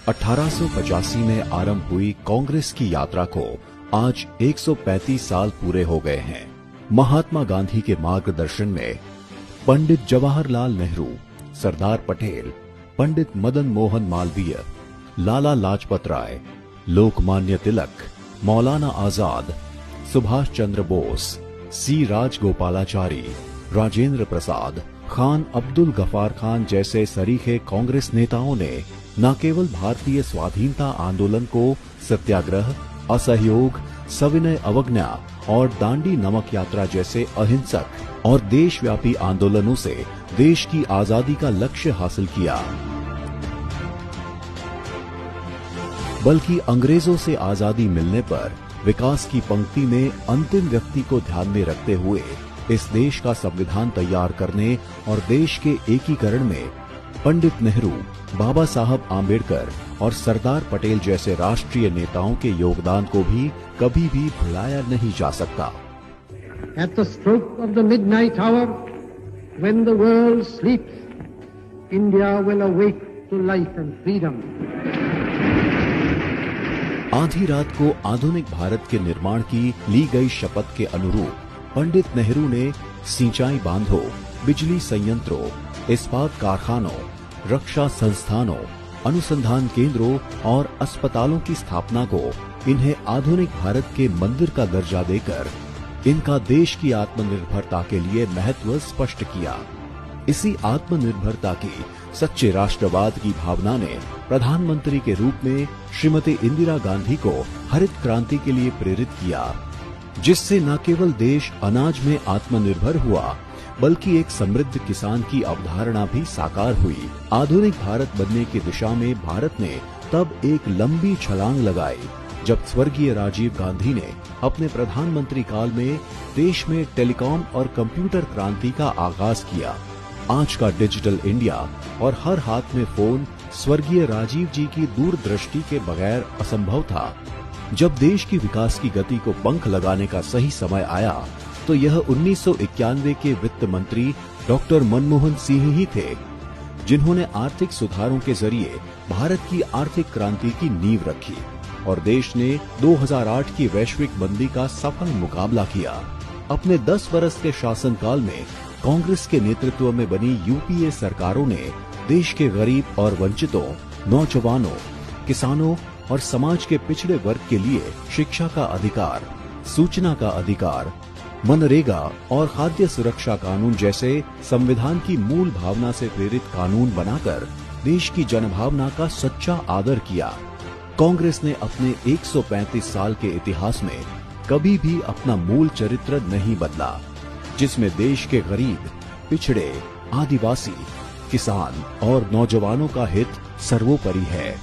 1885 में आरंभ हुई कांग्रेस की यात्रा को आज 135 साल पूरे हो गए हैं। महात्मा गांधी के मार्गदर्शन में पंडित जवाहरलाल नेहरू, सरदार पटेल, पंडित मदन मोहन मालवीय, लाला लाजपत राय, लोकमान्य तिलक, मौलाना आजाद, सुभाष चंद्र बोस, सी राजगोपालाचारी, राजेंद्र प्रसाद, खान अब्दुल गफार खान जैसे सरीखे कांग्रेस नेताओं ने न केवल भारतीय स्वाधीनता आंदोलन को सत्याग्रह, असहयोग, सविनय अवज्ञा और दांडी नमक यात्रा जैसे अहिंसक और देशव्यापी आंदोलनों से देश की आजादी का लक्ष्य हासिल किया, बल्कि अंग्रेजों से आजादी मिलने पर विकास की पंक्ति में अंतिम व्यक्ति को ध्यान में रखते हुए इस देश का संविधान तैयार करने और देश के एकीकरण में पंडित नेहरू, बाबा साहब आम्बेडकर और सरदार पटेल जैसे राष्ट्रीय नेताओं के योगदान को भी कभी भी भुलाया नहीं जा सकता। At the stroke of the midnight hour, when the world sleeps, India will awake to life and freedom. आधी रात को आधुनिक भारत के निर्माण की ली गई शपथ के अनुरूप पंडित नेहरू ने सिंचाई बांधों, बिजली संयंत्रों, इस्पात कारखानों, रक्षा संस्थानों, अनुसंधान केंद्रों और अस्पतालों की स्थापना को इन्हें आधुनिक भारत के मंदिर का दर्जा देकर इनका देश की आत्मनिर्भरता के लिए महत्व स्पष्ट किया। इसी आत्मनिर्भरता की सच्चे राष्ट्रवाद की भावना ने प्रधानमंत्री के रूप में श्रीमती इंदिरा गांधी को हरित क्रांति के लिए प्रेरित किया, जिससे न केवल देश अनाज में आत्मनिर्भर हुआ बल्कि एक समृद्ध किसान की अवधारणा भी साकार हुई। आधुनिक भारत बनने की दिशा में भारत ने तब एक लंबी छलांग लगाई जब स्वर्गीय राजीव गांधी ने अपने प्रधानमंत्री काल में देश में टेलीकॉम और कंप्यूटर क्रांति का आगाज किया। आज का डिजिटल इंडिया और हर हाथ में फोन स्वर्गीय राजीव जी की दूरदृष्टि के बगैर असंभव था। जब देश की विकास की गति को पंख लगाने का सही समय आया तो यह 1991 के वित्त मंत्री डॉक्टर मनमोहन सिंह ही थे, जिन्होंने आर्थिक सुधारों के जरिए भारत की आर्थिक क्रांति की नींव रखी और देश ने 2008 की वैश्विक मंदी का सफल मुकाबला किया। अपने 10 वर्ष के शासनकाल में कांग्रेस के नेतृत्व में बनी यूपीए सरकारों ने देश के गरीब और वंचितों, नौजवानों, किसानों और समाज के पिछड़े वर्ग के लिए शिक्षा का अधिकार, सूचना का अधिकार, मनरेगा और खाद्य सुरक्षा कानून जैसे संविधान की मूल भावना से प्रेरित कानून बनाकर देश की जनभावना का सच्चा आदर किया। कांग्रेस ने अपने 135 साल के इतिहास में कभी भी अपना मूल चरित्र नहीं बदला, जिसमें देश के गरीब, पिछड़े, आदिवासी, किसान और नौजवानों का हित सर्वोपरि है।